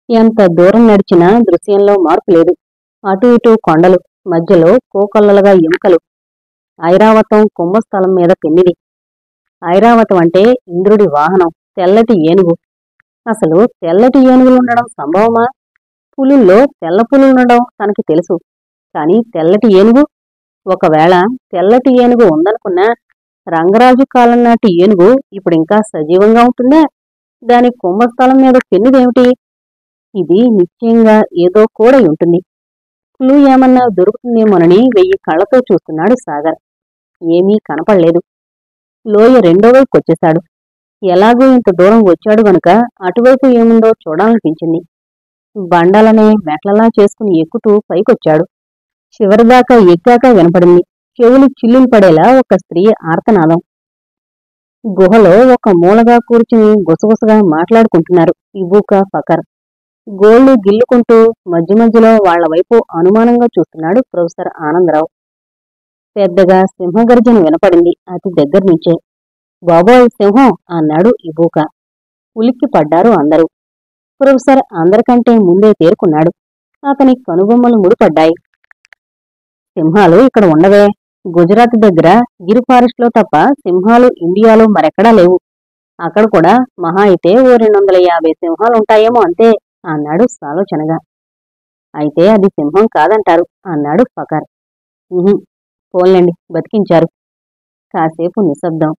ఎంత దూరం నడిచినా దృశ్యంలో మార్పు లేదు. అటూ ఇటూ కొండలు, మధ్యలో కోకొల్లలుగా ఎముకలు. ఐరావతం కుంభస్థలం మీద పెన్నిది. ఐరావతం అంటే ఇంద్రుడి వాహనం, తెల్లటి ఏనుగు. అసలు తెల్లటి ఏనుగులుండడం సంభవమా? పులుల్లో తెల్ల పులులుండడం తనకి తెలుసు. కాని తెల్లటి ఏనుగు? ఒకవేళ తెల్లటి ఏనుగు ఉందనుకున్నా, రంగరాజు కాలం నాటి ఏనుగు ఇప్పుడింకా సజీవంగా ఉంటుందా? దాని కుంభస్థలం మీద పెన్నిదేమిటి? ఇది నిశ్చయంగా ఏదో కూడై ఉంటుంది. క్లూ ఏమన్నా దొరుకుతుందేమోనని 1000 కళ్లతో చూస్తున్నాడు సాగర్. ఏమీ కనపడలేదు. లోయ రెండో వైపుకొచ్చేశాడు. ఎలాగూ ఇంత దూరం వచ్చాడు గనుక అటువైపు ఏముందో చూడాలనిపించింది. బండలనే మెట్లలా చేసుకుని ఎక్కుతూ పైకొచ్చాడు. చివరిదాకా ఎక్కాక వినపడింది చెవులు చిల్లులు పడేలా ఒక స్త్రీ ఆర్తనాదం. గుహలో ఒక మూలగా కూర్చుని గుసగుసగా మాట్లాడుకుంటున్నారు ఇబూకా, ఫకర్. గోళ్లు గిల్లుకుంటూ మధ్య మధ్యలో వాళ్ల వైపు అనుమానంగా చూస్తున్నాడు ప్రొఫెసర్ ఆనందరావు. పెద్దగా సింహగర్జన వినపడింది అతి దగ్గర్నుంచే. బాబోయ్, సింహం అన్నాడు ఇబూకా. ఉలిక్కి పడ్డారు అందరూ. ప్రొఫెసర్ అందరికంటే ముందే తేరుకున్నాడు. అతని కనుబొమ్మలు ముడిపడ్డాయి. సింహాలు ఇక్కడ ఉండవే. గుజరాత్ దగ్గర గిర్ ఫారెస్ట్లో తప్ప సింహాలు ఇండియాలో మరెక్కడా లేవు. అక్కడ కూడా మహా అయితే ఓ 250 సింహాలుంటాయేమో అంతే అన్నాడు సాలోచనగా. అయితే అది సింహం కాదంటారు అన్నాడు ఫకర్. పోన్లేండి, బతికించారు. కాసేపు నిశ్శబ్దం.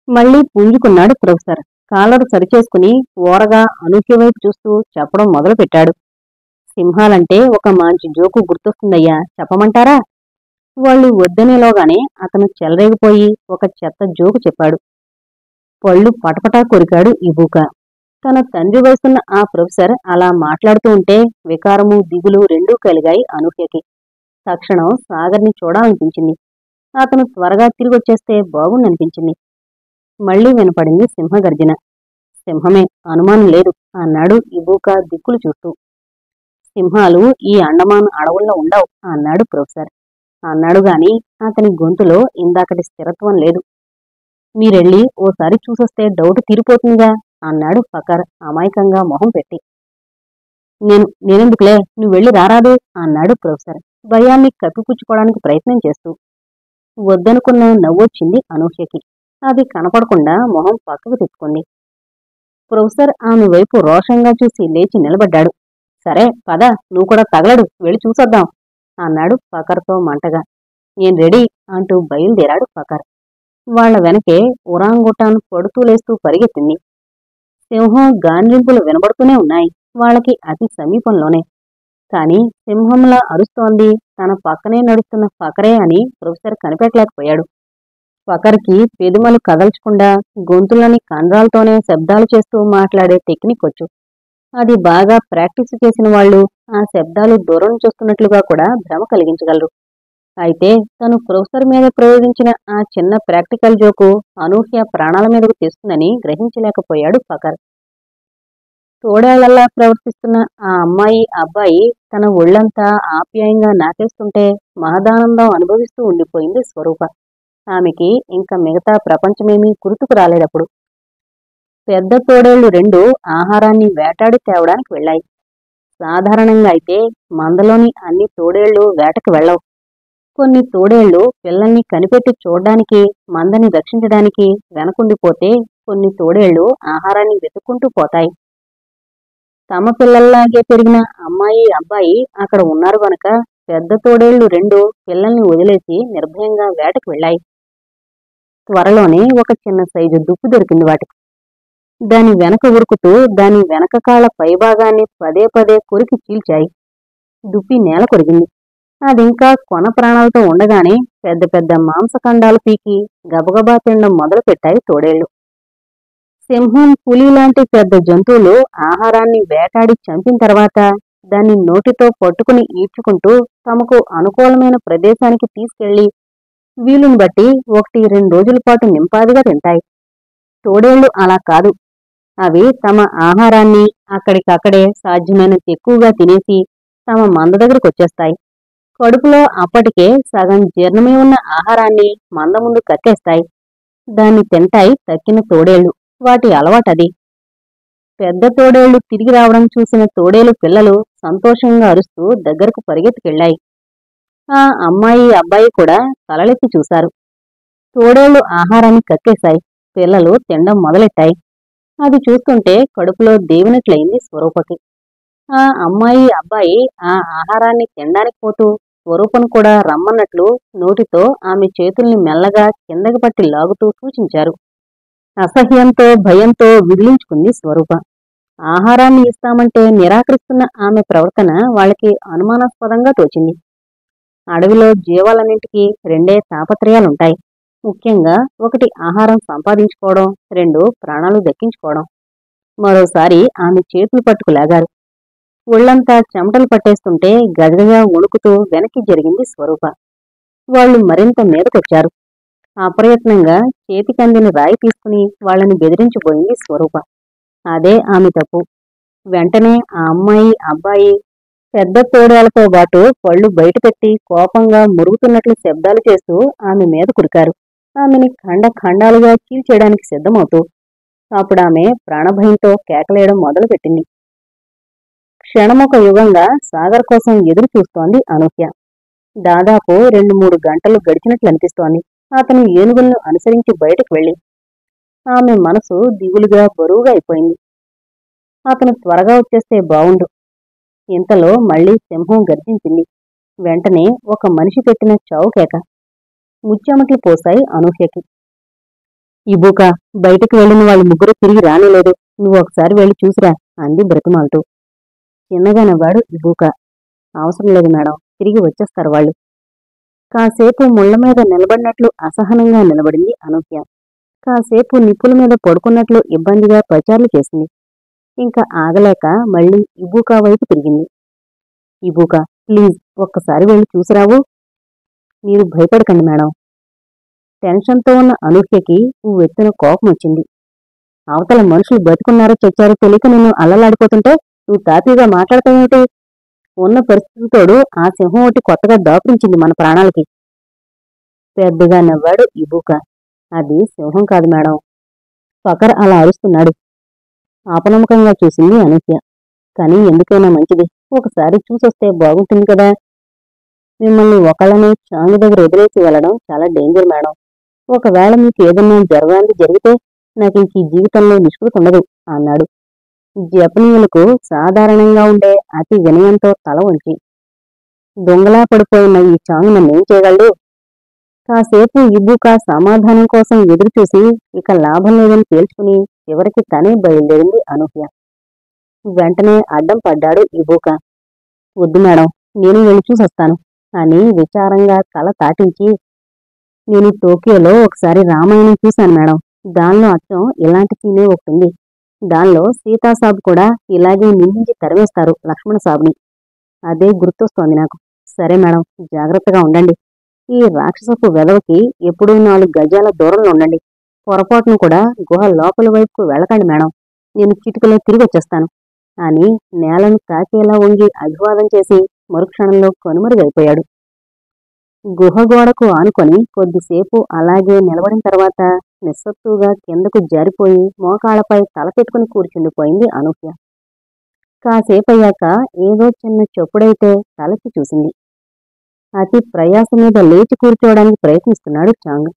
మళ్లీ పుంజుకున్నాడు ప్రొఫెసర్. కాలరు సరిచేసుకుని ఓరగా అనూహ్య వైపు చూస్తూ చెప్పడం మొదలుపెట్టాడు. సింహాలంటే ఒక మంచి జోకు గుర్తొస్తుందయ్యా, చెప్పమంటారా? వాళ్ళు వద్దనేలోగానే అతను చెలరేగిపోయి ఒక చెత్త జోకు చెప్పాడు. పళ్ళు పటపటా కొరికాడు ఇబూకా. తన తండ్రి వయసున్న ఆ ప్రొఫెసర్ అలా మాట్లాడుతూ ఉంటే వికారము, దిగులు రెండూ కలిగాయి అనూహ్యకి. తక్షణం సాగర్ని చూడాలనిపించింది. అతను త్వరగా తిరిగొచ్చేస్తే బాగుందనిపించింది. మళ్లీ వినపడింది సింహగర్జన. సింహమే, అనుమానం లేదు అన్నాడు ఇబూకా దిక్కులు చూస్తూ. సింహాలు ఈ అండమాన్ అడవుల్లో ఉండవు అన్నాడు ప్రొఫెసర్. అన్నాడుగాని అతని గొంతులో ఇందాకటి స్థిరత్వం లేదు. మీరెళ్ళి ఓసారి చూసొస్తే డౌట్ తీరిపోతుందిగా అన్నాడు ఫకర్ అమాయకంగా మొహం పెట్టి. నేనెందుకులే, నువ్వెళ్ళి రారాదు అన్నాడు ప్రొఫెసర్ భయాన్ని కప్పిపుచ్చుకోవడానికి ప్రయత్నం చేస్తూ. వద్దనుకున్న నవ్వొచ్చింది అనూహ్యకి. అది కనపడకుండా మొహం పక్కకు తిప్పుకుంది. ప్రొఫెసర్ ఆమె వైపు రోషంగా చూసి లేచి నిలబడ్డాడు. సరే పద, నువ్వు కూడా తగలడు, వెళ్ళి చూసొద్దాం అన్నాడు ఫకర్తో మంటగా. నేను రెడీ అంటూ బయలుదేరాడు ఫకర్. వాళ్ల వెనకే ఉరాంగుటాన్ పడుతూ లేస్తూ పరిగెత్తింది. సింహం గాండ్రింపులు వినబడుతూనే ఉన్నాయి వాళ్ళకి అతి సమీపంలోనే. కాని సింహంలా అరుస్తోంది తన పక్కనే నడుస్తున్న ఫకరే అని ప్రొఫెసర్ కనిపెట్టలేకపోయాడు. ఫకర్కి పెదిమలు కదల్చకుండా గొంతులని కండరాలతోనే శబ్దాలు చేస్తూ మాట్లాడే టెక్నిక్ వచ్చు. అది బాగా ప్రాక్టీసు చేసిన వాళ్ళు ఆ శబ్దాలు దూరం చూస్తున్నట్లుగా కూడా భ్రమ కలిగించగలరు. అయితే తను ప్రొఫెసర్ మీద ప్రయోగించిన ఆ చిన్న ప్రాక్టికల్ జోకు అనూహ్య ప్రాణాల మీదకు తెస్తుందని గ్రహించలేకపోయాడు ఫకర్. తోడేళ్లలా ప్రవర్తిస్తున్న ఆ అమ్మాయి, అబ్బాయి తన ఒళ్లంతా ఆప్యాయంగా నాకేస్తుంటే మహదానందం అనుభవిస్తూ ఉండిపోయింది స్వరూప. ఆమెకి ఇంకా మిగతా ప్రపంచమేమీ గుర్తుకు రాలేదప్పుడు. పెద్ద తోడేళ్లు 2 ఆహారాన్ని వేటాడి తేవడానికి వెళ్లాయి. సాధారణంగా అయితే మందలోని అన్ని తోడేళ్లు వేటకు వెళ్లవు. కొన్ని తోడేళ్లు పిల్లల్ని కనిపెట్టి చూడ్డానికి, మందని రక్షించడానికి వెనకుండిపోతే కొన్ని తోడేళ్లు ఆహారాన్ని వెతుక్కుంటూ పోతాయి. తమ పిల్లల్లాగే పెరిగిన అమ్మాయి, అబ్బాయి అక్కడ ఉన్నారు గనుక పెద్ద తోడేళ్లు 2 పిల్లల్ని వదిలేసి నిర్భయంగా వేటకు వెళ్లాయి. త్వరలోనే ఒక చిన్న సైజు దుప్పి దొరికింది వాటికి. దాని వెనక ఉరుకుతూ దాని వెనక కాళ్ల పైభాగాన్ని పదే పదే కొరికి చీల్చాయి. దుప్పి నేల కొరిగింది. అదింకా కొన ప్రాణాలతో ఉండగానే పెద్ద పెద్ద మాంసఖండాలు పీకి గబగబా తినడం మొదలుపెట్టాయి తోడేళ్లు. సింహం, పులి లాంటి పెద్ద జంతువులు ఆహారాన్ని వేటాడి చంపిన తర్వాత దాన్ని నోటితో పట్టుకుని ఈడ్చుకుంటూ తమకు అనుకూలమైన ప్రదేశానికి తీసుకెళ్లి వీలుని బట్టి 1-2 రోజుల పాటు నింపాదిగా తింటాయి. తోడేళ్లు అలా కాదు. అవి తమ ఆహారాన్ని అక్కడికక్కడే సాధ్యమైనంత ఎక్కువగా తినేసి తమ మంద దగ్గరకొచ్చేస్తాయి. కడుపులో అప్పటికే సగం జీర్ణమై ఉన్న ఆహారాన్ని మంద ముందు కట్టేస్తాయి. దాన్ని తింటాయి తక్కిన తోడేళ్లు. వాటి అలవాటది. పెద్ద తోడేళ్లు తిరిగి రావడం చూసిన తోడేలు పిల్లలు సంతోషంగా అరుస్తూ దగ్గరకు పరిగెత్తుకెళ్లాయి. ఆ అమ్మాయి అబ్బాయి కూడా తలలెత్తి చూశారు. తోడేళ్లు ఆహారాన్ని కక్కేశాయి. పిల్లలు తినడం మొదలెట్టాయి. అది చూస్తుంటే కడుపులో దేవినట్లయింది స్వరూపకి. ఆ అమ్మాయి అబ్బాయి ఆ ఆహారాన్ని తినడానికి పోతూ స్వరూపను కూడా రమ్మన్నట్లు నోటితో ఆమె చేతుల్ని మెల్లగా కిందకి పట్టి లాగుతూ సూచించారు. అసహ్యంతో భయంతో విదిలించుకుంది స్వరూప. ఆహారాన్ని ఇస్తామంటే నిరాకరిస్తున్న ఆమె ప్రవర్తన వాళ్ళకి అనుమానాస్పదంగా తోచింది. అడవిలో జీవాలన్నింటికీ రెండే తాపత్రయాలుంటాయి. ముఖ్యంగా ఒకటి ఆహారం సంపాదించుకోవడం, రెండు ప్రాణాలు దక్కించుకోవడం. మరోసారి ఆమె చేతులు పట్టుకులాగారు. ఒళ్లంతా చెమటలు పట్టేస్తుంటే గజగజా వణుకుతూ వెనక్కి జరిగింది స్వరూప. వాళ్ళు మరింత మీదకొచ్చారు. అప్రయత్నంగా చేతికందిన రాయి తీసుకుని వాళ్ళని బెదిరించబోయింది స్వరూప. అదే ఆమె తప్పు. వెంటనే ఆ అమ్మాయి అబ్బాయి పెద్ద తోడేళ్లతో పాటు పళ్ళు బయటపెట్టి కోపంగా మురుగుతున్నట్లు శబ్దాలు చేస్తూ ఆమె మీద కురికారు. ఆమెని ఖండాలుగా చీల్చేయడానికి సిద్ధమవుతూ. అప్పుడామె ప్రాణభయంతో కేకలేయడం మొదలుపెట్టింది. క్షణమొక యుగంగా సాగర్ కోసం ఎదురు చూస్తోంది అనూహ్య. దాదాపు 2-3 గంటలు గడిచినట్లు అనిపిస్తోంది అతను ఏనుగులను అనుసరించి బయటకు వెళ్ళి. ఆమె మనసు దిగులుగా బరువుగా అయిపోయింది. అతను త్వరగా వచ్చేస్తే బావుండు. ఇంతలో మళ్లీ సింహం గర్జించింది. వెంటనే ఒక మనిషి పెట్టిన చావుకేక. ముచ్చెమట్లు పోశాయి అనూహ్యకి. ఇబూక, బయటకు వెళ్లిన వాళ్ళు ముగ్గురు తిరిగి రానేలేదు. నువ్వు ఒకసారి వెళ్ళి చూసిరా అంది బ్రతిమాలుతూ. చిన్నగా నవ్వాడు ఇబూక. అవసరం లేదు మేడం, తిరిగి వచ్చేస్తారు వాళ్ళు. కాసేపు ముళ్ల మీద నిలబడినట్లు అసహనంగా నిలబడింది అనూహ్య. కాసేపు నిప్పుల మీద పడుకున్నట్లు ఇబ్బందిగా పచార్లు చేసింది. ఇంకా ఆగలేక మళ్లీ ఇబూకా వైపు తిరిగింది. ఇబూకా, ప్లీజ్ ఒక్కసారి వెళ్ళి చూసిరావు. మీరు భయపడకండి మేడం. టెన్షన్తో ఉన్న అనూహ్యకి వెత్తిన కోపం వచ్చింది. అవతల మనుషులు బతుకున్నారో చచ్చారో తెలియక నిన్ను అల్లలాడిపోతుంటే నువ్వు తాపీగా మాట్లాడతావేమిటి? ఉన్న పరిస్థితితోడు ఆ సింహం ఒకటి కొత్తగా దాపురించింది మన ప్రాణాలకి. పెద్దగా నవ్వాడు ఇబూక. అది సింహం కాదు మేడం. ఫకర్ అలా అరుస్తున్నాడు. ఆపనమ్మకంగా చూసింది అనూహ్య. కానీ ఎందుకైనా మంచిది, ఒకసారి చూసొస్తే బాగుంటుంది కదా. మిమ్మల్ని ఒకళ్ళనే చాంగు దగ్గర వదిలేసి వెళ్లడం చాలా డేంజర్ మేడం. ఒకవేళ మీకు ఏదన్నా జరిగితే నాకు ఇంక ఈ జీవితంలో నిష్కృతి ఉండదు అన్నాడు. జపనీయులకు సాధారణంగా ఉండే అతి వినయంతో తల వంచి. దొంగలా పడిపోయిన ఈ చాంగు నన్నేం చేయగలడు? కాసేపు ఇబూకా సమాధానం కోసం ఎదురుచూసి ఇక లాభం లేదని తేల్చుకుని చివరికి తనే బయలుదేరింది అనూహ్య. వెంటనే అడ్డం పడ్డాడు ఇబూకా. వద్దు మేడం, నేను వెళ్ళి చూసొస్తాను అని విచారంగా తల తాటించి, నేను టోక్యోలో ఒకసారి రామాయణం చూశాను మేడం. దానిలో అచ్చం ఇలాంటి సీనే ఒకటుంది. దానిలో సీతాసాబ్ కూడా ఇలాగే నిందించి తరివేస్తారు లక్ష్మణ సాబ్ని. అదే గుర్తొస్తోంది నాకు. సరే మేడం, జాగ్రత్తగా ఉండండి. ఈ రాక్షసపు వెధవకి ఎప్పుడూ 4 గజాల దూరంలో ఉండండి. పొరపాటును కూడా గుహ లోపలి వైపుకు వెళ్ళకండి మేడం. నేను చిటికలో తిరిగి వచ్చేస్తాను అని నేలను తాకేలా వంగి అభివాదం చేసి మరుక్షణంలో కనుమరుగైపోయాడు. గుహ గోడకు ఆనుకొని కొద్దిసేపు అలాగే నిలబడిన తర్వాత నిస్సత్తుగా కిందకు జారిపోయి మోకాళ్లపై తల పెట్టుకుని కూర్చుండిపోయింది అనూహ్య. కాసేపయ్యాక ఏదో చిన్న చొప్పుడైతే తలెత్తి చూసింది. అతి ప్రయాస మీద లేచి కూర్చోవడానికి ప్రయత్నిస్తున్నాడు చాంగ్.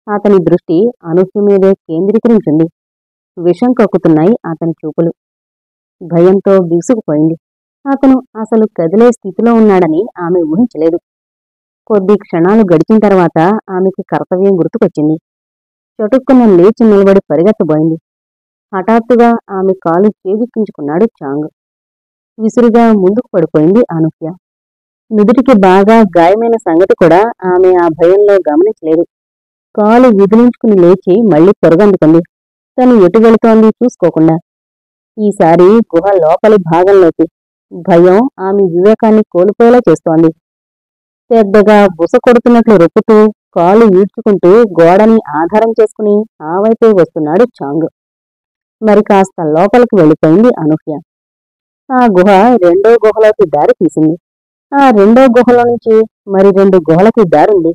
అతని దృష్టి అనూహ్య మీదే కేంద్రీకరించింది. విషం కక్కుతున్నాయి అతని చూపులు. భయంతో బిగుసుకుపోయింది. అతను అసలు కదిలే స్థితిలో ఉన్నాడని ఆమె ఊహించలేదు. కొద్ది క్షణాలు గడిచిన తర్వాత ఆమెకి కర్తవ్యం గుర్తుకొచ్చింది. చటుక్కున లేచి నిలబడి పరిగెత్తబోయింది. హఠాత్తుగా ఆమె కాలు చేజిక్కించుకున్నాడు చాంగ్. విసురుగా ముందుకు పడిపోయింది అనూహ్య. నుదుటికి బాగా గాయమైన సంగతి కూడా ఆమె ఆ భయంలో గమనించలేదు. కాలు విదిలించుకుని లేచి మళ్లీ పరుగందుకుంది. తను ఎటు వెళుతోంది చూసుకోకుండా. ఈసారి గుహ లోపలి భాగంలోకి. భయం ఆమె వివేకాన్ని కోల్పోయేలా చేస్తోంది. పెద్దగా బుస కొడుతున్నట్లు రొప్పుతూ కాలు ఈడ్చుకుంటూ గోడని ఆధారం చేసుకుని ఆ వైపే వస్తున్నాడు చాంగ్. మరి కాస్త లోపలికి వెళ్ళిపోయింది అనూహ్య. ఆ గుహ రెండో గుహలోకి దారి తీసింది. ఆ రెండో గుహలో నుంచి మరి 2 గుహలకి దారుంది.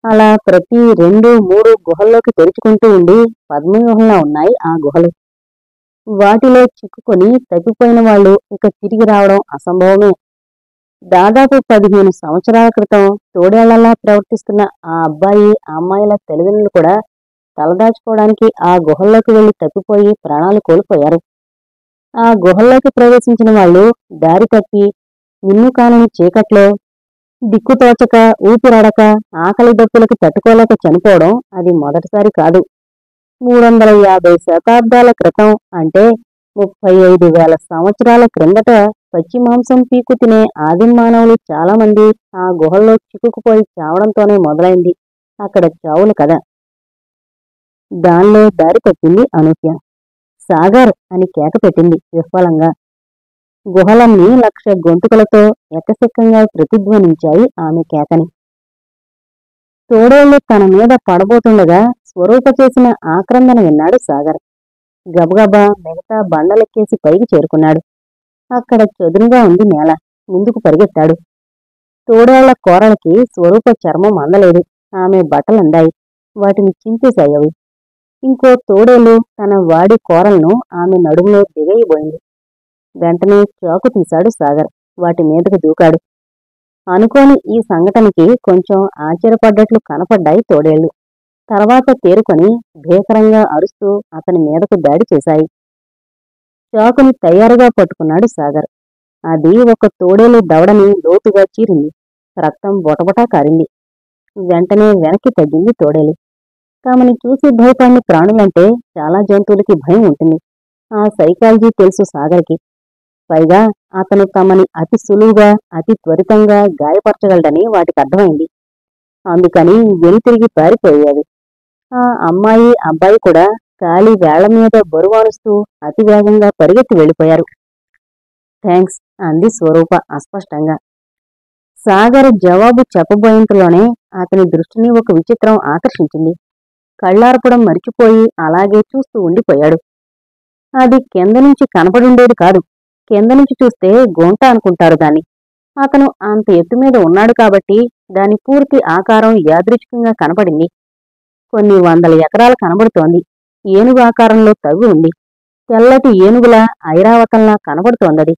అలా ప్రతి 2-3 గుహల్లోకి తెరుచుకుంటూ ఉండి పద్మవ్యూహంలా ఉన్నాయి ఆ గుహలు. వాటిలో చిక్కుకొని తప్పిపోయిన వాళ్ళు ఇక తిరిగి రావడం అసంభవమే. దాదాపు 15 సంవత్సరాల క్రితం తోడేళ్లలా ప్రవర్తిస్తున్న ఆ అబ్బాయి అమ్మాయిల తల్లిదండ్రులు కూడా తలదాచుకోవడానికి ఆ గుహల్లోకి వెళ్లి తప్పిపోయి ప్రాణాలు కోల్పోయారు. ఆ గుహల్లోకి ప్రవేశించిన వాళ్ళు దారి తప్పి ఇల్లు కానని చీకట్లో దిక్కుతోచక ఊపిరాడక ఆకలి దప్పులకి తట్టుకోలేక చనిపోవడం అది మొదటిసారి కాదు. 350 శతాబ్దాల క్రితం అంటే 35,000 సంవత్సరాల క్రిందట పచ్చి మాంసం పీకు తినే ఆదిమ మానవులు చాలా మంది ఆ గుహల్లో చిక్కుకుపోయి చావడంతోనే మొదలైంది అక్కడ చావుల కథ. దానిలో దారి తప్పింది అనూహ్య. సాగర్ అని కేక పెట్టింది విఫలంగా. గుహలన్నీ 1,00,000 గొంతుకలతో ఎకసెక్కంగా ప్రతిధ్వనించాయి ఆమె కేకని. తోడేళ్లు తన మీద పడబోతుండగా స్వరూప చేసిన ఆక్రందన విన్నాడు సాగర్. గబగబా మిగతా బండలెక్కేసి పైకి చేరుకున్నాడు. అక్కడ చదునుగా ఉంది నేల. ముందుకు పరిగెత్తాడు. తోడేళ్ల కోరలకి స్వరూప చర్మం అందలేదు. ఆమె బట్టలందాయి. వాటిని చింపేశాయవి. ఇంకో తోడేలు తన వాడి కోరలను ఆమె నడుములో దిగయిపోయింది. వెంటనే చాకు తీశాడు సాగర్. వాటి మీదకు దూకాడు. అనుకోని ఈ సంఘటనకి కొంచెం ఆశ్చర్యపడ్డట్లు కనపడ్డాయి తోడేళ్లు. తర్వాత తేరుకొని భీకరంగా అరుస్తూ అతని మీదకు దాడి చేశాయి. చాకుని తయారుగా పట్టుకున్నాడు సాగర్. అది ఒక తోడేలు దవడని లోతుగా చీరింది. రక్తం బొటబొటా కారింది. వెంటనే వెనక్కి తగ్గింది తోడేలు. తమని చూసి భయపడిన ప్రాణులంటే చాలా జంతువులకి భయం ఉంటుంది. ఆ సైకాలజీ తెలుసు సాగర్కి. పైగా అతను తమని అతి సులువుగా అతి త్వరితంగా గాయపరచగలడని వాటికి అర్థమైంది. అందుకని వెనుతిరిగి పారిపోయేవి. ఆ అమ్మాయి అబ్బాయి కూడా కాలి వేళ్ల మీద బరువానుస్తూ అతి వేగంగా పరిగెత్తి వెళ్ళిపోయారు. థ్యాంక్స్ అంది స్వరూప అస్పష్టంగా. సాగర్ జవాబు చెప్పబోయేంతలోనే అతని దృష్టిని ఒక విచిత్రం ఆకర్షించింది. కళ్ళార్పడం మరిచిపోయి అలాగే చూస్తూ ఉండిపోయాడు. అది కింద నుంచి కనపడుండేది కాదు. కింద నుంచి చూస్తే గుంట అనుకుంటారు దాన్ని. అతను అంత ఎత్తు మీద ఉన్నాడు కాబట్టి దాని పూర్తి ఆకారం యాదృచ్ఛికంగా కనపడింది. కొన్ని 100 ఎకరాలు కనబడుతోంది. ఏనుగు ఆకారంలో తవ్వి ఉంది. తెల్లటి ఏనుగుల ఐరావతంలా కనబడుతోందది.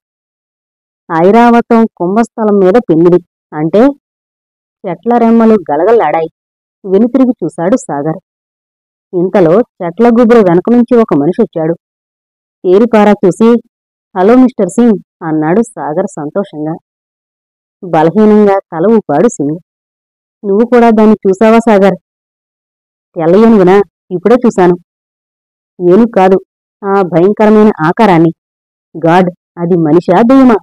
ఐరావతం కుంభస్థలం మీద పిండిది. అంటే చెట్ల రెమ్మలు గలగల్లాడాయి. వెనుతిరిగి చూశాడు సాగర్. ఇంతలో చెట్ల గుబురు వెనక నుంచి ఒక మనిషి వచ్చాడు. తేరిపారా చూసి హలో మిస్టర్ సింగ్ అన్నాడు సాగర్ సంతోషంగా. బలహీనంగా తల ఊపాడు సింగ్. నువ్వు కూడా దాన్ని చూసావా సాగర్? తెల్ల ఏనుగునా? ఇప్పుడే చూశాను. ఏనుగు కాదు, ఆ భయంకరమైన ఆకారాన్ని. గాడ్, అది మనిషా దెయ్యమా?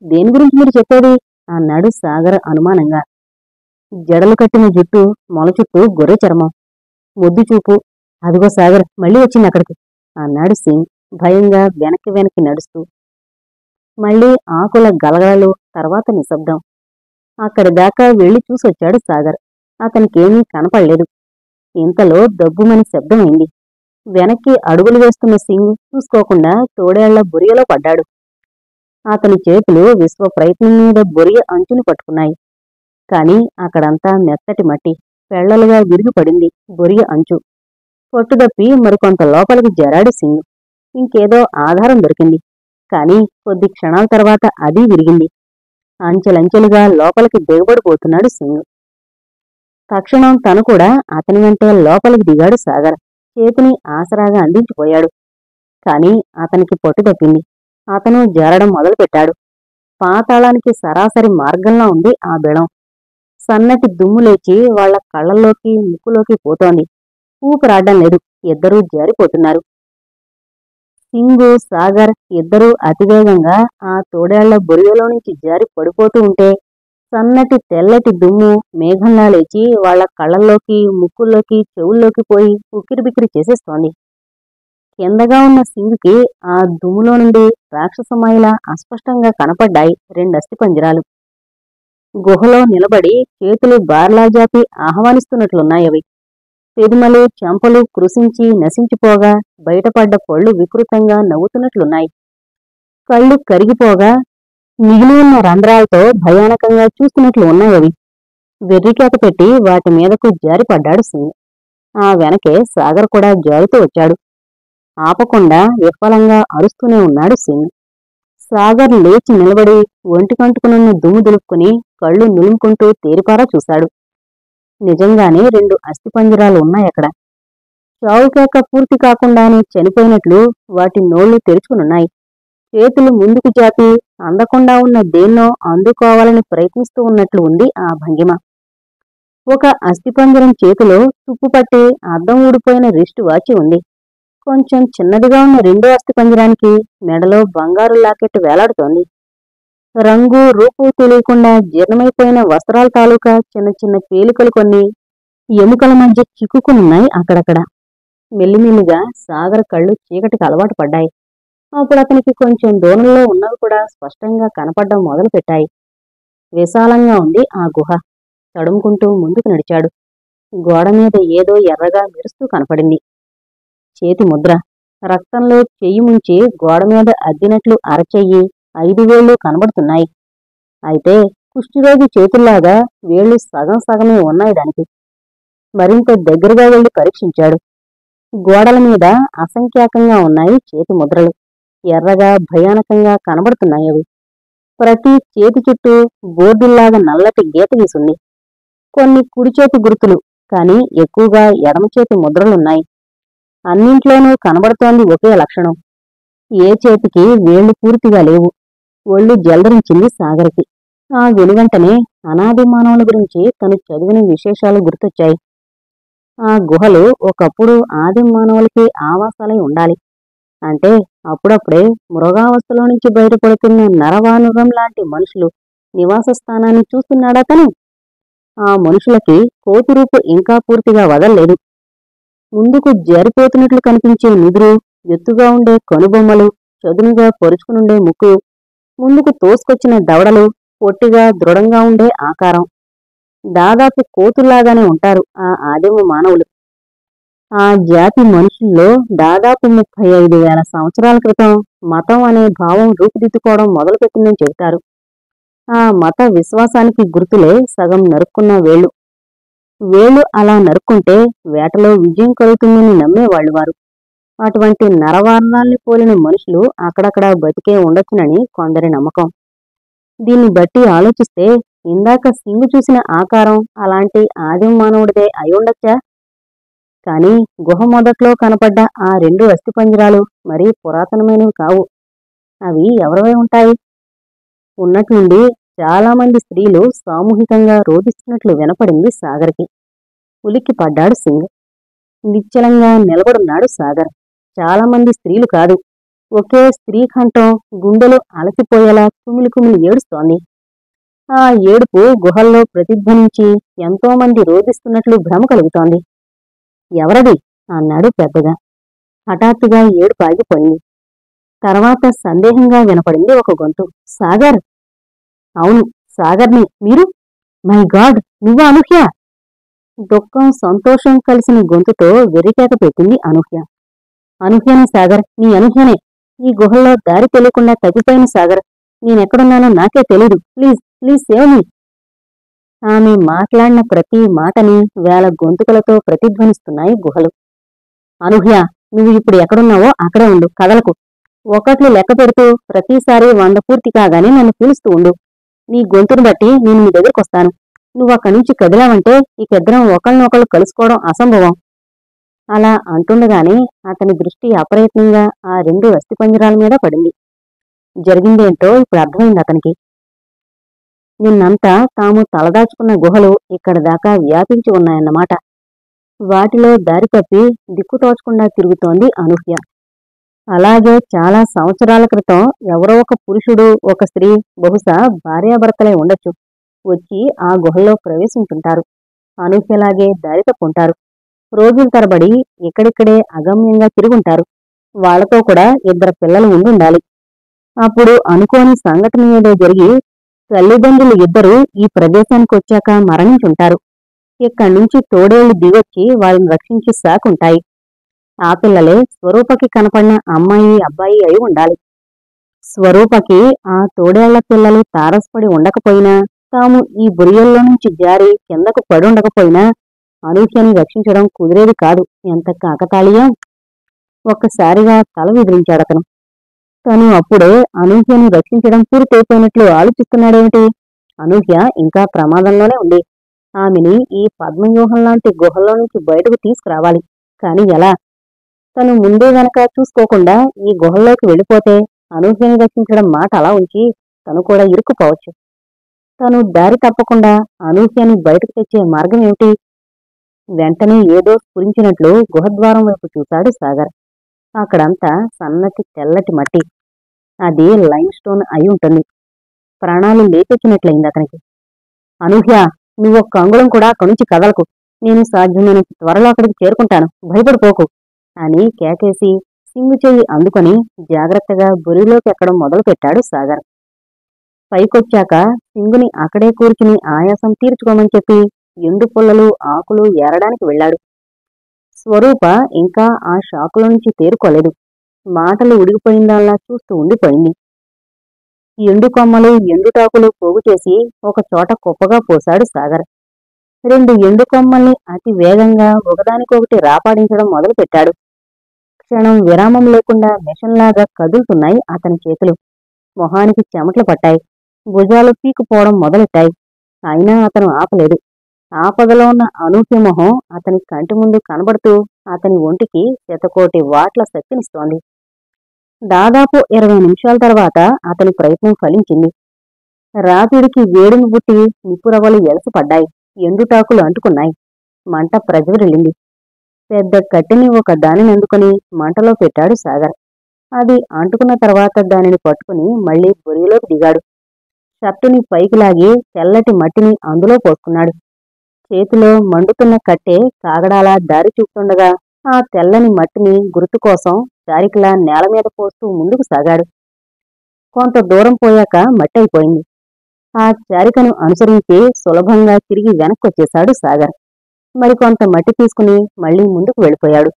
దేని గురించి మీరు చెప్పేది? అన్నాడు సాగర్ అనుమానంగా. జడలు కట్టిన జుట్టు, మొల చుట్టూ గొర్రె చర్మం, మొద్దు చూపు. అదిగో సాగర్ మళ్ళీ వచ్చింది అక్కడికి అన్నాడు సింగ్ భయంగా వెనక్కి వెనక్కి నడుస్తూ. మళ్ళీ ఆకుల గలగలలు, తర్వాత నిశ్శబ్దం. అక్కడి దాకా వెళ్లి చూసొచ్చాడు సాగర్. అతనికేమీ కనపడలేదు. ఇంతలో దబ్బుమని శబ్దమైంది. వెనక్కి అడుగులు వేస్తున్న సింగ్ చూసుకోకుండా తోడేళ్ల బొరియలో పడ్డాడు. అతని చేతులు విశ్వ ప్రయత్నం మీద బొరియ అంచుని పట్టుకున్నాయి. కాని అక్కడంతా మెత్తటి మట్టి, పెళ్లలుగా విరిగిపడింది బొరియ అంచు. పట్టుదప్పి మరికొంత లోపలికి జరాడు సింగ్. ఇంకేదో ఆధారం దొరికింది. కాని కొద్ది క్షణాల తర్వాత అది విరిగింది. అంచెలంచెలుగా లోపలికి దిగబడిపోతున్నాడు సింగ్. తక్షణం తను కూడా అతని వెంటే లోపలికి దిగాడు సాగర్. చేతిని ఆసరాగా అందించిపోయాడు. కాని అతనికి పట్టు తప్పింది. అతను జారడం మొదలుపెట్టాడు. పాతాళానికి సరాసరి మార్గంలో ఉంది ఆ బిళం. సన్నటి దుమ్ము లేచి వాళ్ల కళ్లల్లోకి ముక్కులోకి పోతోంది. ఊపిరాడడం లేదు. ఇద్దరూ జారిపోతున్నారు. సింగు సాగర్ ఇద్దరూ అతివేగంగా ఆ తోడేళ్ల బొరియలో నుంచి జారి పడిపోతూ ఉంటే సన్నటి తెల్లటి దుమ్ము మేఘంలా లేచి వాళ్ల కళ్లల్లోకి ముక్కుల్లోకి చెవుల్లోకి పోయి ఉక్కిరిబిక్కిరి చేసేస్తోంది. కిందగా ఉన్న సింగుకి ఆ దుమ్ములో నుండి రాక్షసమాయిలా అస్పష్టంగా కనపడ్డాయి 2 అస్థిపంజరాలు. గుహలో నిలబడి చేతులు బార్లాజాపి ఆహ్వానిస్తున్నట్లున్నాయవి. పెదిమలు చెంపలు కృశించి నశించిపోగా బయటపడ్డ పళ్ళు వికృతంగా నవ్వుతున్నట్లున్నాయి. కళ్ళు కరిగిపోగా మిగిలి ఉన్న రంధ్రాలతో భయానకంగా చూస్తున్నట్లు ఉన్నాయవి. వెర్రికేక పెట్టి వాటి మీదకు జారిపడ్డాడు సింగ్. ఆ వెనకే సాగర్ కూడా జారుతూ వచ్చాడు. ఆపకుండా విఫలంగా అరుస్తూనే ఉన్నాడు సింగ్. సాగర్ లేచి నిలబడి ఒంటికంటుకునున్న దుమ్ము దులుపుకుని కళ్ళు నులుముకుంటూ తేరిపారా చూశాడు. నిజంగానే 2 అస్థిపంజరాలు ఉన్నాయక్కడ. చావుకేక పూర్తి కాకుండానే చనిపోయినట్లు వాటి నోళ్లు తెరుచుకునున్నాయి. చేతులు ముందుకు జాపి అందకుండా ఉన్న దేన్నో అందుకోవాలని ప్రయత్నిస్తూ ఉన్నట్లు ఉంది ఆ భంగిమ. ఒక అస్థిపంజరం చేతిలో తుప్పుపట్టి అద్దం ఊడిపోయిన రిస్టు వాచి ఉంది. కొంచెం చిన్నదిగా ఉన్న రెండో అస్థిపంజరానికి మెడలో బంగారు లాకెట్ వేలాడుతోంది. రంగు రూపు తెలియకుండా జీర్ణమైపోయిన వస్త్రాల తాలూకా చిన్న చిన్న పేలికలు కొన్ని ఎముకల మధ్య చిక్కుకునున్నాయి అక్కడక్కడ. మెల్లిమెల్లిగా సాగర్ కళ్ళు చీకటికి అలవాటు పడ్డాయి. అప్పుడు అతనికి కొంచెం దూరంలో ఉన్నవి కూడా స్పష్టంగా కనపడ్డం మొదలుపెట్టాయి. విశాలంగా ఉంది ఆ గుహ. తడుముకుంటూ ముందుకు నడిచాడు. గోడ మీద ఏదో ఎర్రగా మెరుస్తూ కనపడింది. చేతి ముద్ర. రక్తంలో చెయ్యి ముంచి గోడ మీద అద్దినట్లు అరచెయ్యి 5 వేళ్లు కనబడుతున్నాయి. అయితే కుష్ఠిరోగి చేతుల్లాగా వేళ్లు సగం సగమే ఉన్నాయి దానికి. మరింత దగ్గరగా వెళ్లి పరీక్షించాడు. గోడల మీద అసంఖ్యాకంగా ఉన్నాయి చేతి ముద్రలు. ఎర్రగా భయానకంగా కనబడుతున్నాయి అవి. ప్రతి చేతి చుట్టూ బోర్డుల్లాగా నల్లటి గీత గీసుంది. కొన్ని కుడిచేతి గుర్తులు, కాని ఎక్కువగా ఎడమచేతి ముద్రలున్నాయి. అన్నింట్లోనూ కనబడుతోంది ఒకే లక్షణం. ఏ చేతికి వేళ్లు పూర్తిగా లేవు. ఒళ్ళు జల్దరించింది సాగర్కి. ఆ వెనుగంటనే అనాది మానవుల గురించి తను చదివిన విశేషాలు గుర్తొచ్చాయి. ఆ గుహలు ఒకప్పుడు ఆది మానవులకి ఆవాసాలై ఉండాలి. అంటే అప్పుడప్పుడే మృగావస్థలో నుంచి బయటపడుతున్న నరవానురం లాంటి మనుషులు నివాస స్థానాన్ని చూస్తున్నాడా తను? ఆ మనుషులకి కోతిరూపు ఇంకా పూర్తిగా వదల్లేదు. ముందుకు జారిపోతున్నట్లు కనిపించే నిదురు, ఎత్తుగా ఉండే కనుబొమ్మలు, చదునుగా పొరుచుకునుండే ముక్కు, ముందుకు తోసుకొచ్చిన దవడలు, పొట్టిగా దృఢంగా ఉండే ఆకారం. దాదాపు కోతుల్లాగానే ఉంటారు ఆ ఆదిమ మానవులు. ఆ జాతి మనుషుల్లో దాదాపు 35,000 సంవత్సరాల క్రితం మతం అనే భావం రూపుదిద్దుకోవడం మొదలుపెట్టిందని చెబుతారు. ఆ మత విశ్వాసానికి గుర్తులే సగం నరుక్కున్న వేళ్లు. వేళ్లు అలా నరుక్కుంటే వేటలో విజయం కలుగుతుందని నమ్మేవాళ్లు వారు. అటువంటి నరవారణాల్ని పోలిన మనుషులు అక్కడక్కడా బతికే ఉండొచ్చునని కొందరి నమ్మకం. దీన్ని బట్టి ఆలోచిస్తే ఇందాక సింగు చూసిన ఆకారం అలాంటి ఆదిమ మానవుడిదే అయ్యుండొచ్చా? కాని గుహ మొదట్లో కనపడ్డ ఆ 2 అస్థిపంజరాలు మరీ పురాతనమైనవి కావు. అవి ఎవరివై ఉంటాయి? ఉన్నట్లుండి చాలామంది స్త్రీలు సామూహికంగా రోధిస్తున్నట్లు వినపడింది సాగర్కి. ఉలిక్కి పడ్డాడు సింగ్. నిశ్చలంగా నిలబడున్నాడు సాగర్. చాలామంది స్త్రీలు కాదు, ఒకే స్త్రీ కంఠం గుండెలు అలసిపోయేలా కుమిలి కుమిలి ఏడుస్తోంది. ఆ ఏడుపు గుహల్లో ప్రతిధ్వనించి ఎంతోమంది రోధిస్తున్నట్లు భ్రమ కలుగుతోంది. ఎవరది? అన్నాడు పెద్దగా. హఠాత్తుగా ఏడుపు ఆగిపోయింది. తర్వాత సందేహంగా వినపడింది ఒక గొంతు. సాగర్! అవును, సాగర్ని. మీరు? మై గాడ్, నువ్వా అనూహ్య? దుఃఖం సంతోషం కలిసిన గొంతుతో వెర్రికేక పెట్టింది అనూహ్య. అనూహ్యనే సాగర్, నీ అనూహ్యనే. ఈ గుహల్లో దారి తెలియకుండా తప్పిపోయిన సాగర్. నేనెక్కడున్నానో నాకే తెలీదు. Please please save me. ఆమె మాట్లాడిన ప్రతి మాటని వేల గొంతుకలతో ప్రతిధ్వనిస్తున్నాయి గుహలు. అనూహ్య, నువ్వు ఇప్పుడు ఎక్కడున్నావో అక్కడే ఉండు, కదలకు. ఒకట్లు లెక్క పెడుతూ ప్రతిసారి 100 పూర్తి కాగానే నన్ను పిలుస్తూ ఉండు. నీ గొంతును బట్టి నేను నీ దగ్గరకొస్తాను. నువ్వక్కడి నుంచి కదిలావంటే ఇకిద్దరం ఒకళ్ళనొకళ్ళు కలుసుకోవడం అసంభవం. అలా అంటుండగానే అతని దృష్టి అప్రయత్నంగా ఆ 2 అస్థిపంజరాల మీద పడింది. జరిగిందేంటో ఇప్పుడు అర్థమైంది అతనికి. నిన్నంతా తాము తలదాచుకున్న గుహలు ఇక్కడి దాకా వ్యాపించి ఉన్నాయన్నమాట. వాటిలో దారి తప్పి దిక్కుతోచకుండా తిరుగుతోంది అనూహ్య. అలాగే చాలా సంవత్సరాల క్రితం ఎవరో ఒక పురుషుడు, ఒక స్త్రీ, బహుశా భార్యాభర్తలై ఉండొచ్చు, వచ్చి ఆ గుహల్లో ప్రవేశించుంటారు. అనూహ్యలాగే దారి తప్పుంటారు. రోజుల తరబడి ఇక్కడిక్కడే అగమ్యంగా తిరుగుంటారు. వాళ్లతో కూడా 2 పిల్లలు ఉండుండాలి. అప్పుడు అనుకోని సంఘటన ఏదో జరిగి తల్లిదండ్రులు ఇద్దరూ ఈ ప్రదేశానికొచ్చాక మరణించుంటారు. ఇక్కడ్నుంచి తోడేళ్లు దిగొచ్చి వాళ్ళని రక్షించి సాకుంటాయి. ఆ పిల్లలే స్వరూపకి కనపడిన అమ్మాయి అబ్బాయి అయి ఉండాలి. స్వరూపకి ఆ తోడేళ్ల పిల్లలు తారసపడి ఉండకపోయినా, తాము ఈ బురియల్లో నుంచి జారి కిందకు పడుండకపోయినా అనూహ్యని రక్షించడం కుదిరేది కాదు. ఎంత కాకతాళీయం! ఒక్కసారిగా తల విదిలించాడతను. తను అప్పుడే అనూహ్యని రక్షించడం పూర్తయిపోయినట్లు ఆలోచిస్తున్నాడేమిటి? అనూహ్య ఇంకా ప్రమాదంలోనే ఉంది. ఆమెని ఈ పద్మవ్యూహంలాంటి గుహల్లో నుంచి బయటకు తీసుకురావాలి. కాని ఎలా? తను ముందే గనక చూసుకోకుండా ఈ గుహల్లోకి వెళ్ళిపోతే అనూహ్యని రక్షించడం మాట అలా ఉంచి తను కూడా ఇరుక్కుపోవచ్చు. తను దారి తప్పకుండా అనూహ్యని బయటకు తెచ్చే మార్గం ఏమిటి? వెంటనే ఏదో స్ఫురించినట్లు గుహద్వారం వైపు చూశాడు సాగర్. అక్కడంతా సన్నటి తెల్లటి మట్టి. అది లైమ్ స్టోన్ అయి ఉంటుంది. ప్రాణాలు లేచొచ్చినట్లయింది అతనికి. అనూహ్య, నువ్వొక్క అంగుళం కూడా అక్కడి నుంచి కదలకు. నేను సాధ్యమైనంత త్వరలో అక్కడికి చేరుకుంటాను. భయపడిపోకు అని కేకేసి సింగు చెయ్యి అందుకొని జాగ్రత్తగా బొరిలోకి ఎక్కడం మొదలుపెట్టాడు సాగర్. పైకొచ్చాక సింగుని అక్కడే కూర్చుని ఆయాసం తీర్చుకోమని చెప్పి ఎండు పుల్లలు ఆకులు ఏరడానికి వెళ్ళాడు. స్వరూప ఇంకా ఆ షాకులో నుంచి తేరుకోలేదు. మాటలు ఉడిగిపోయిందాల్లా చూస్తూ ఉండిపోయింది. ఎండు కొమ్మలు ఎండుటాకులు పోగు చేసి ఒక చోట కుప్పగా పోశాడు సాగర్. 2 ఎండు కొమ్మల్ని అతి వేగంగా ఒకదానికొకటి రాపాడించడం మొదలుపెట్టాడు. క్షణం విరామం లేకుండా మిషన్లాగా కదులుతున్నాయి అతని చేతులు. మొహానికి చెమటలు పట్టాయి. భుజాలు పీకుపోవడం మొదలెట్టాయి. అయినా అతను ఆపలేదు. ఆపదలో ఉన్న అనూహ్య మొహం అతని కంటి ముందు కనబడుతూ అతని ఒంటికి శతకోటి వాట్ల శక్తినిస్తోంది. దాదాపు 20 నిమిషాల తర్వాత అతని ప్రయత్నం ఫలించింది. రాపిడికి వేడిని బుట్టి నిప్పురవ్వలు ఎలసపడ్డాయి. ఎండుటాకులు అంటుకున్నాయి. మంట ప్రజ్వరిల్లింది. పెద్ద కట్టెని ఒక దానిని అందుకుని మంటలో పెట్టాడు సాగర్. అది అంటుకున్న తర్వాత దానిని పట్టుకుని మళ్లీ బొరిలోకి దిగాడు. షర్టుని పైకి లాగి తెల్లటి మట్టిని అందులో పోసుకున్నాడు. చేతిలో మండుతున్న కట్టె కాగడాలా దారి చూపుతుండగా ఆ తెల్లని మట్టిని గుర్తు కోసం చారికలా నేల మీద పోస్తూ ముందుకు సాగాడు. కొంత దూరం పోయాక మట్టి అయిపోయింది. ఆ చారికను అనుసరించి సులభంగా తిరిగి వెనక్కొచ్చేశాడు సాగర్. మరికొంత మట్టి తీసుకుని మళ్లీ ముందుకు వెళ్ళిపోయాడు.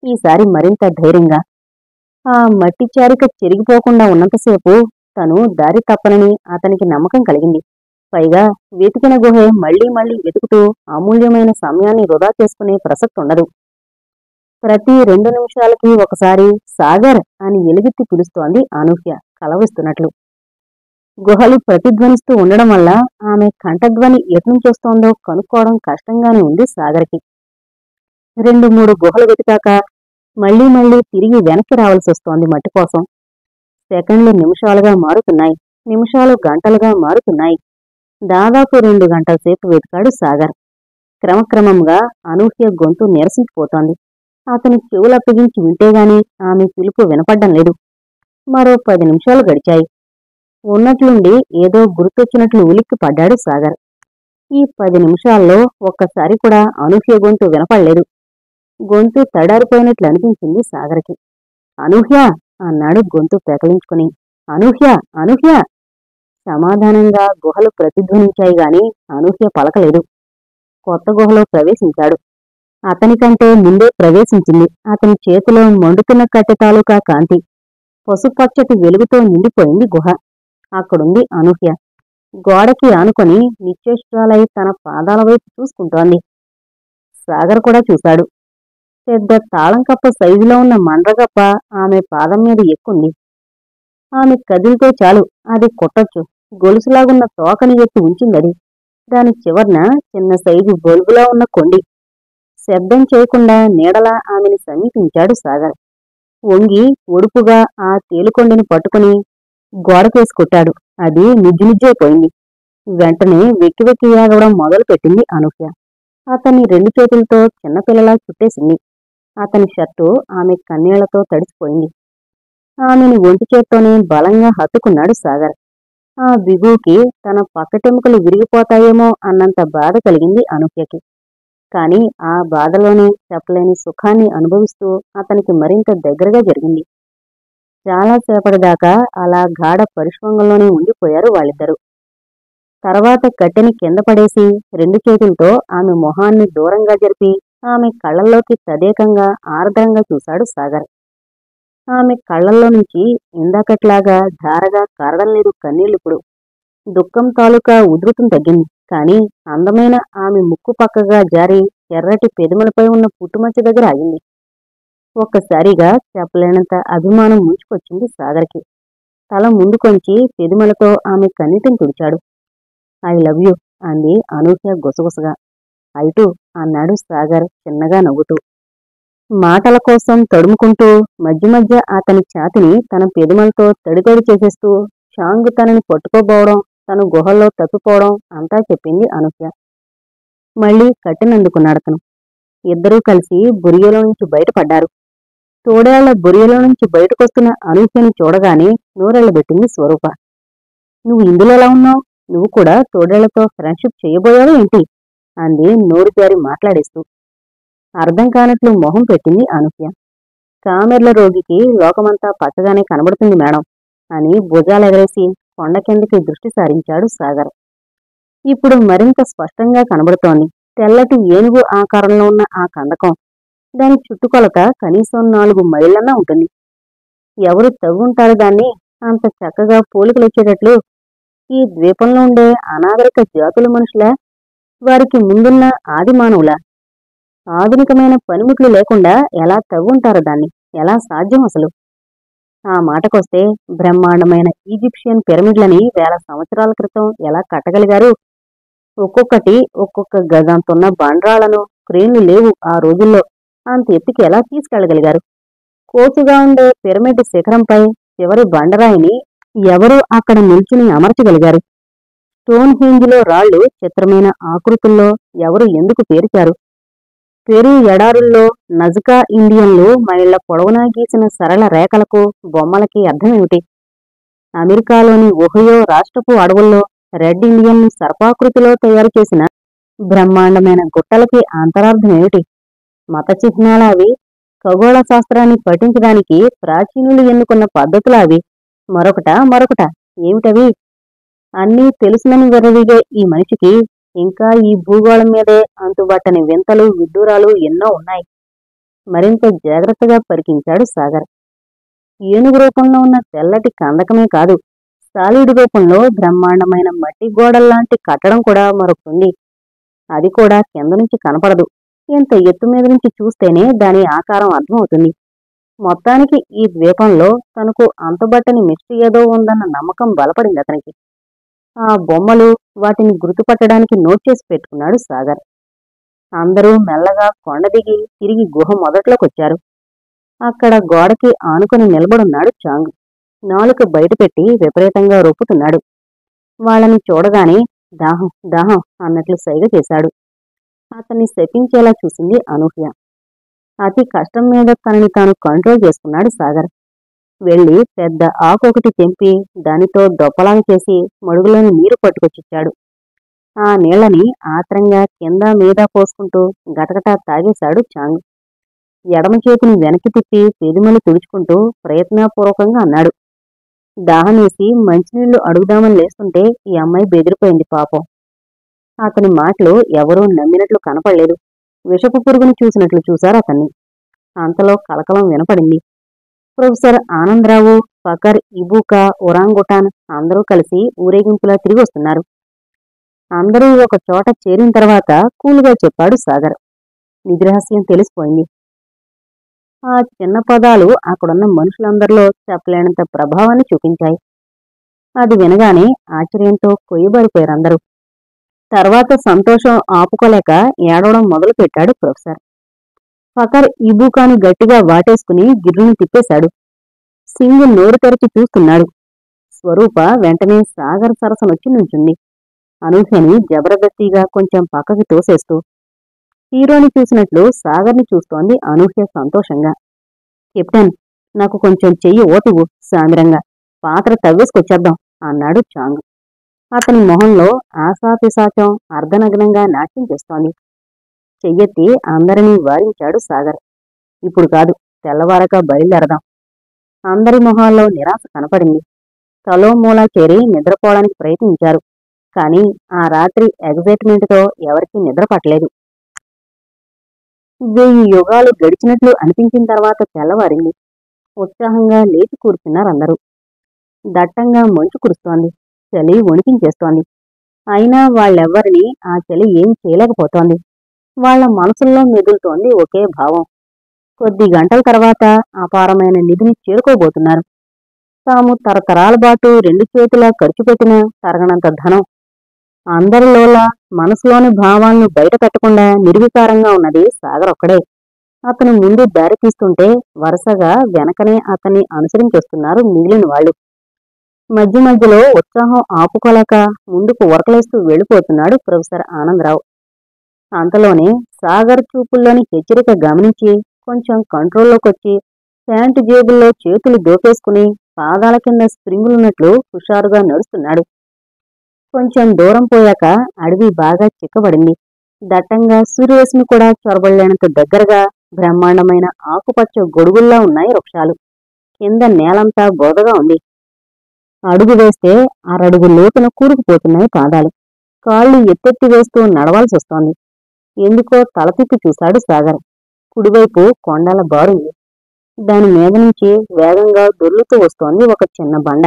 ఈసారి మరింత ధైర్యంగా. ఆ మట్టి చారిక చెరిగిపోకుండా ఉన్నంతసేపు తను దారి తప్పనని అతనికి నమ్మకం కలిగింది. పైగా వెతికిన గుహే మళ్లీ మళ్లీ వెతుకుతూ అమూల్యమైన సమయాన్ని వృధా చేసుకునే ప్రసక్తి ఉండదు. ప్రతి 2 నిమిషాలకి ఒకసారి సాగర్ అని ఎలుగెత్తి పిలుస్తోంది అనూహ్య కలవిస్తున్నట్లు. గుహలు ప్రతిధ్వనిస్తూ ఉండడం వల్ల ఆమె కంఠధ్వని ఎట్నుంచొస్తోందో కనుక్కోవడం కష్టంగానే ఉంది సాగర్కి. 2-3 గుహలు వెతికాక మళ్లీ మళ్లీ తిరిగి వెనక్కి రావాల్సొస్తోంది మట్టి కోసం. సెకండ్లు నిమిషాలుగా మారుతున్నాయి. నిమిషాలు గంటలుగా మారుతున్నాయి. దాదాపు 2 గంటల సేపు వెతికాడు సాగర్. క్రమక్రమంగా అనూహ్య గొంతు నీరసించిపోతోంది. అతని చెవులప్పగించి వింటేగాని ఆమె పిలుపు వినపడ్డం లేదు. మరో 10 నిమిషాలు గడిచాయి. ఉన్నట్లుండి ఏదో గుర్తొచ్చినట్లు ఉలిక్కి పడ్డాడు సాగర్. ఈ 10 నిమిషాల్లో ఒక్కసారి కూడా అనూహ్య గొంతు వినపడలేదు. గొంతు తడారిపోయినట్లు అనిపించింది సాగర్కి. అనూహ్య అన్నాడు గొంతు పెకలించుకుని. అనూహ్య అనూహ్య సమాధానంగా గుహలు ప్రతిధ్వనించాయి గాని అనూహ్య పలకలేదు. కొత్త గుహలో ప్రవేశించాడు. అతనికంటే ముందే ప్రవేశించింది. అతని చేతిలో మండుతున్న కట్టె తాలూకా కాంతి. పసుపచ్చటి వెలుగుతో నిండిపోయింది గుహ. అక్కడుంది అనూహ్య. గోడకి ఆనుకొని నిశ్చేష్టురాలై తన పాదాల వైపు చూసుకుంటోంది. సాగర్ కూడా చూశాడు. పెద్ద తాళంకప్ప సైజులో ఉన్న మండ్రగప్ప ఆమె పాదం మీద ఎక్కుంది. ఆమె కదిలితే చాలు అది కొట్టొచ్చు. గొలుసులాగున్న తోకని ఎత్తి ఉంచిందది. దాని చివర్న చిన్న సైజు బల్బులా ఉన్న కొండి. శబ్దం చేయకుండా నీడలా ఆమెని సమీపించాడు సాగర్. వంగి ఒడుపుగా ఆ తేలుకొండిని పట్టుకుని గోడకేసి కొట్టాడు. అది నిజ్జునిజ్జైపోయింది. వెంటనే వెక్కి వెక్కి ఏడవడం మొదలుపెట్టింది అనూహ్య. అతన్ని 2 చేతులతో చిన్నపిల్లలా చుట్టేసింది. అతని షర్టు ఆమె కన్నీళ్లతో తడిసిపోయింది. ఆమెని ఒంటి చేత్తోనే బలంగా హత్తుకున్నాడు సాగర్. ఆ బిగువుకి తన పక్కటెముకలు విరిగిపోతాయేమో అన్నంత బాధ కలిగింది అనూహ్యకి. కాని ఆ బాధలోనే చెప్పలేని సుఖాన్ని అనుభవిస్తూ అతనికి మరింత దగ్గరగా జరిగింది. చాలాసేపటిదాకా అలా గాఢ పరిష్వంగంలోనే ఉండిపోయారు వాళ్ళిద్దరూ. తర్వాత కట్టెని కింద పడేసి 2 చేతులతో ఆమె మొహాన్ని దూరంగా జరిపి ఆమె కళ్లల్లోకి తదేకంగా ఆర్ద్రంగా చూశాడు సాగర్. ఆమె కళ్లల్లో నుంచి ఇందాకట్లాగా ధారగా కారడం లేదు కన్నీళ్ళిప్పుడు. దుఃఖం తాలూకా ఉధృతం తగ్గింది. కాని అందమైన ఆమె ముక్కు పక్కగా జారి ఎర్రటి పెదములపై ఉన్న పుట్టుమచ్చ దగ్గర ఆగింది. ఒక్కసారిగా చెప్పలేనంత అభిమానం ముంచుకొచ్చింది సాగర్కి. తల ముందుకొంచి పెదిమలతో ఆమె కన్నీటిని తుడిచాడు. ఐ లవ్ యూ అంది అనూహ్య గుసగుసగా. ఐ టూ అన్నాడు సాగర్ చిన్నగా నవ్వుతూ. మాటల కోసం తడుముకుంటూ మధ్య మధ్య అతని ఛాతిని తన పెదిమలతో తడితడి చేసేస్తూ చాంగ్ తనని పట్టుకోబోవడం, తను గుహల్లో తప్పిపోవడం అంతా చెప్పింది అనూహ్య. మళ్లీ కట్టినందుకున్నాడతను. ఇద్దరూ కలిసి బురియలో నుంచి బయటపడ్డారు. తోడేళ్ల బురియలో నుంచి బయటకొస్తున్న అనూహ్యని చూడగానే నోరెళ్లబెట్టింది స్వరూప. నువ్వు ఇందులో ఎలా ఉన్నావు? నువ్వు కూడా తోడేళ్లతో ఫ్రెండ్షిప్ చేయబోయావా ఏంటి? అంది నోరు జారి మాట్లాడేస్తూ. అర్థం కానట్లు మొహం పెట్టింది అనూహ్య. కామెర్ల రోగికి లోకమంతా పచ్చగానే కనబడుతుంది మేడం అని భుజాలెగరేసి కొండ కిందకి దృష్టి సారించాడు సాగర్. ఇప్పుడు మరింత స్పష్టంగా కనబడుతోంది తెల్లటి ఏనుగు ఆకారంలో ఉన్న ఆ కందకం. దాని చుట్టుకొలత కనీసం 4 మైళ్లన్నా ఉంటుంది. ఎవరు తవ్వుంటారు దాన్ని అంత చక్కగా పోలికలొచ్చేటట్లు? ఈ ద్వీపంలో ఉండే అనాగరిక జాతుల మనుషులా? వారికి ముందున్న ఆది మానవులా? ఆధునికమైన పనిముట్లు లేకుండా ఎలా తవ్వుంటారు దాన్ని? ఎలా సాధ్యం అసలు? ఆ మాటకొస్తే బ్రహ్మాండమైన ఈజిప్షియన్ పిరమిడ్లని 1000 సంవత్సరాల క్రితం ఎలా కట్టగలిగారు? ఒక్కొక్కటి ఒక్కొక్క గజంతున్న బండరాళ్లను, క్రేన్లు లేవు ఆ రోజుల్లో. అంత ఎత్తుకి ఎలా తీసుకెళ్లగలిగారు? కోసుగా ఉండే పిరమిడ్ శిఖరంపై చివరి బండరాయిని ఎవరు అక్కడ నిల్చుని అమర్చగలిగారు? స్టోన్ హేంజ్లో రాళ్లు చిత్రమైన ఆకృతుల్లో ఎవరు ఎందుకు పేర్చారు? పెరు ఎడారుల్లో నజకా ఇండియన్లు మైళ్ల పొడవునా గీసిన సరళ రేఖలకు, బొమ్మలకి అర్థమేమిటి? అమెరికాలోని ఒహియో రాష్ట్రపు అడవుల్లో రెడ్ ఇండియన్లు సర్పాకృతిలో తయారు చేసిన బ్రహ్మాండమైన గుట్టలకి అంతరార్థమేమిటి? మత చిహ్నాల అవి? ఖగోళ శాస్త్రాన్ని పఠించడానికి ప్రాచీనులు ఎన్నుకున్న పద్ధతుల అవి? మరొకట ఏమిటవి? అన్నీ తెలుసునని విర్రవీగే ఈ మనిషికి ఇంకా ఈ భూగోళం మీదే అంతుబట్టని వింతలు, విడ్డూరాలు ఎన్నో ఉన్నాయి. మరింత జాగ్రత్తగా పరికించాడు సాగర్. ఏనుగు రూపంలో ఉన్న తెల్లటి కందకమే కాదు, సాలిడ్ రూపంలో బ్రహ్మాండమైన మట్టి గోడల్లాంటి కట్టడం కూడా మరొకటుంది. అది కూడా కింద నుంచి కనపడదు. ఇంత ఎత్తు మీద నుంచి చూస్తేనే దాని ఆకారం అర్థమవుతుంది. మొత్తానికి ఈ ద్వీపంలో తనకు అంతుబట్టని మిస్టరీ ఏదో ఉందన్న నమ్మకం బలపడింది అతనికి. ఆ బొమ్మలు, వాటిని గుర్తుపట్టడానికి నోట్ చేసి పెట్టుకున్నాడు సాగర్. అందరూ మెల్లగా కొండ దిగి తిరిగి గుహ మొదట్లోకొచ్చారు. అక్కడ గోడకి ఆనుకుని నిలబడున్నాడు చాంగ్. నాలుక బయటపెట్టి విపరీతంగా రొప్పుతున్నాడు. వాళ్ళని చూడగానే దాహం దాహం అన్నట్లు సైగ చేశాడు. అతన్ని శపించేలా చూసింది అనూహ్య. అతి కష్టం మీద తనని తాను కంట్రోల్ చేసుకున్నాడు సాగర్. వెళ్లి పెద్ద ఆకొకటి తెంపి దానితో దొప్పలాగా చేసి మడుగులోని నీరు పట్టుకొచ్చిచ్చాడు. ఆ నీళ్లని ఆత్రంగా కింద మీద పోసుకుంటూ గటగటా తాగేశాడు చాంగ్. ఎడమ చేతిని వెనక్కి తిప్పి పెదిమలు తుడుచుకుంటూ ప్రయత్నపూర్వకంగా అన్నాడు. దాహమేసి మంచినీళ్లు అడుగుదామని లేస్తుంటే ఈ అమ్మాయి బెదిరిపోయింది పాపం. అతని మాటలు ఎవరూ నమ్మినట్లు కనపడలేదు. విషపు పురుగుని చూసినట్లు చూశారు అతన్ని. అంతలో కలకలం వినపడింది. ప్రొఫెసర్ ఆనందరావు, ఫకర్, ఇబూకా, ఒరాంగుటాన్ అందరూ కలిసి ఊరేగింపులా తిరిగి వస్తున్నారు. అందరూ ఒక చోట చేరిన తర్వాత కూలుగా చెప్పాడు సాగర్. నిజరహస్యం తెలిసిపోయింది. ఆ చిన్న పదాలు అక్కడున్న మనుషులందరిలో చెప్పలేనంత ప్రభావాన్ని చూపించాయి. అది వినగానే ఆశ్చర్యంతో కొయ్యబారిపోయారందరూ. తర్వాత సంతోషం ఆపుకోలేక ఏడవడం మొదలుపెట్టాడు ప్రొఫెసర్. ఫకర్ ఇబూకాని గట్టిగా వాటేసుకుని గిర్రుని తిప్పేశాడు. సింగ్ నోరు తెరచి చూస్తున్నాడు. స్వరూప వెంటనే సాగర్ సరసనొచ్చి నుంచుంది. అనూహ్యని జబర్దస్తిగా కొంచెం పక్కకి తోసేస్తూ. హీరోని చూసినట్లు సాగర్ని చూస్తోంది అనూహ్య సంతోషంగా. కెప్టెన్, నాకు కొంచెం చెయ్యి ఓటివు సామిరంగా, పాత్ర తవ్వేసుకొచ్చేద్దాం అన్నాడు చాంగ్. అతని మొహంలో ఆశాపిశాచం అర్ధనగ్నంగా నాట్యం చేస్తోంది. చెయ్యెత్తి అందరినీ వారించాడు సాగర్. ఇప్పుడు కాదు, తెల్లవారక బయలుదేరదాం. అందరి మొహాల్లో నిరాశ కనపడింది. తలో మూలా చేరి నిద్రపోవడానికి ప్రయత్నించారు. కాని ఆ రాత్రి ఎగ్జైట్మెంట్తో ఎవరికీ నిద్ర పట్టలేదు. 1000 యుగాలు గడిచినట్లు అనిపించిన తర్వాత తెల్లవారింది. ఉత్సాహంగా లేచి కూర్చున్నారందరూ. దట్టంగా మంచు కురుస్తోంది. చలి వణికించేస్తోంది. అయినా వాళ్ళెవ్వరినీ ఆ చలి ఏం చేయలేకపోతోంది. వాళ్ల మనసుల్లో మెదులుతోంది ఒకే భావం. కొద్ది గంటల తర్వాత అపారమైన నిధిని చేరుకోబోతున్నారు. తాము తరతరాల బాటు రెండు చేతులా ఖర్చు పెట్టిన తరగనంత ధనం. అందరిలోలా మనసులోని భావాలను బయట పెట్టకుండా నిర్వికారంగా ఉన్నది సాగర్ ఒక్కడే. అతను ముందు దారి తీస్తుంటే వరుసగా వెనకనే అతన్ని అనుసరించొస్తున్నారు మిగిలిన వాళ్ళు. మధ్య మధ్యలో ఉత్సాహం ఆపుకోలేక ముందుకు ఉరకలేస్తూ వెళ్ళిపోతున్నాడు ప్రొఫెసర్ ఆనందరావు. అంతలోనే సాగర్ చూపుల్లోని హెచ్చరిక గమనించి కొంచెం కంట్రోల్లోకొచ్చి ప్యాంటు జేబుల్లో చేతులు దోపేసుకుని పాదాల కింద స్ప్రింగులున్నట్లు హుషారుగా నడుస్తున్నాడు. కొంచెం దూరం పోయాక అడవి బాగా చిక్కబడింది. దట్టంగా సూర్యరశ్మి కూడా చొరబడలేనంత దగ్గరగా బ్రహ్మాండమైన ఆకుపచ్చ గొడుగుల్లా ఉన్నాయి వృక్షాలు. కింద నేలంతా బోదగా ఉంది. అడుగు వేస్తే అరడుగు లోతున కూరుకుపోతున్నాయి పాదాలు. కాళ్ళు ఎత్తెత్తి వేస్తూ నడవాల్సొస్తోంది. ఎందుకో తల తిప్పి చూశాడు సాగర్. కుడివైపు కొండల బారుంది. దాని మీద నుంచి వేగంగా దొర్లుతూ వస్తోంది ఒక చిన్న బండ.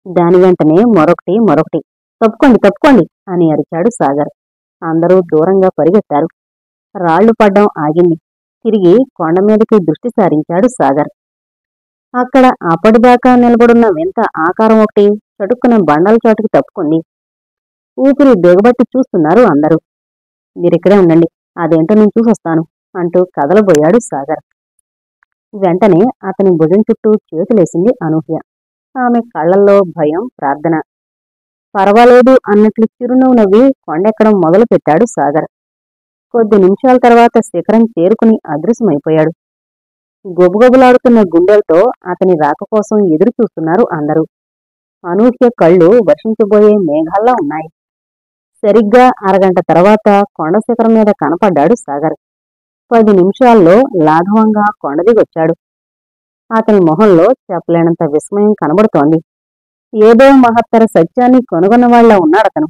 దాని వెంటనే మరొకటి. తప్పుకోండి తప్పుకోండి అని అరిచాడు సాగర్. అందరూ దూరంగా పరిగెత్తారు. రాళ్లు పడ్డం ఆగింది. తిరిగి కొండ మీదకి దృష్టి సారించాడు సాగర్. అక్కడ అప్పటిదాకా నిలబడున్న వింత ఆకారం ఒకటి చటుక్కున బండల చాటుకు తప్పుకుంది. ఊపిరి బిగబట్టి చూస్తున్నారు అందరూ. మీరిక్కడే ఉండండి, అదేంటో నేను చూసొస్తాను అంటూ కదలబోయాడు సాగర్. వెంటనే అతని భుజం చుట్టూ చేతులేసింది అనూహ్య. ఆమె కళ్లల్లో భయం, ప్రార్థన. పర్వాలేదు అన్నట్లు చిరునవ్వు నవ్వి కొండెక్కడం మొదలు పెట్టాడు సాగర్. కొద్ది నిమిషాల తర్వాత శిఖరం చేరుకుని అదృశ్యమైపోయాడు. గొబుగొబులాడుతున్న గుండెలతో అతని రాక కోసం ఎదురు చూస్తున్నారు అందరూ. అనూహ్య కళ్ళు వర్షించబోయే మేఘాల్లా ఉన్నాయి. సరిగ్గా అరగంట తర్వాత కొండ శిఖరం మీద కనపడ్డాడు సాగర్. 10 నిమిషాల్లో లాఘవంగా కొండ దిగొచ్చాడు. అతని మొహంలో చెప్పలేనంత విస్మయం కనబడుతోంది. ఏదో మహత్తర సత్యాన్ని కనుగొన్నవాళ్లా ఉన్నాడతను.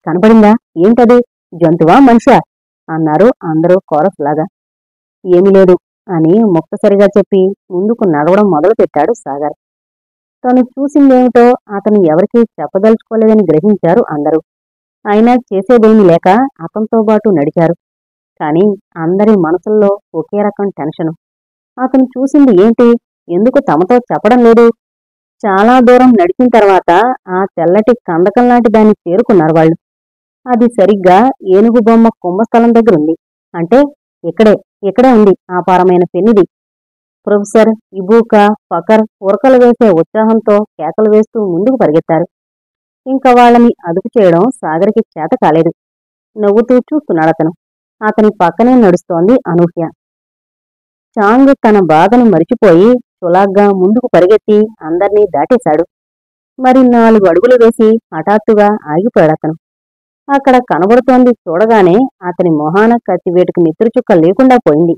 కనపడిందా? ఏంటది? జంతువా, మనిషా? అన్నారు అందరూ కోరస్లాగా. ఏమీ లేదు అని ముక్తసరిగా చెప్పి ముందుకు నడవడం మొదలుపెట్టాడు సాగర్. తను చూసిందేమిటో అతను ఎవరికీ చెప్పదలుచుకోలేదని గ్రహించారు అందరూ. అయినా చేసేదేమీ లేక అతనితో పాటు నడిచారు. కాని అందరి మనసుల్లో ఒకే రకం టెన్షను. అతను చూసింది ఏంటి? ఎందుకు తమతో చెప్పడం లేదు? చాలా దూరం నడిచిన తర్వాత ఆ తెల్లటి కందకం లాంటి దాన్ని చేరుకున్నారు వాళ్ళు. అది సరిగ్గా ఏనుగు బొమ్మ కుంభస్థలం దగ్గరుంది. అంటే ఇక్కడే ఉంది అపారమైన పెన్నిది. ప్రొఫెసర్, ఇబూకా, ఫకర్ ఉరకలు వేసే ఉత్సాహంతో కేకలు వేస్తూ ముందుకు పరిగెత్తారు. ఇంకా వాళ్ళని అదుపు చేయడం సాగర్కి చేత కాలేదు. నవ్వుతూ చూస్తున్నాడతను. అతని పక్కనే నడుస్తోంది అనూహ్య. చాంగ్ తన బాధను మరిచిపోయి చులాగ్గా ముందుకు పరిగెత్తి అందర్నీ దాటేశాడు. మరి 4 అడుగులు వేసి హఠాత్తుగా ఆగిపోయాడతను. అక్కడ కనబడుతోంది చూడగానే అతని మొహాన కత్తివేటుకు నెత్తురుచుక్క లేకుండా పోయింది.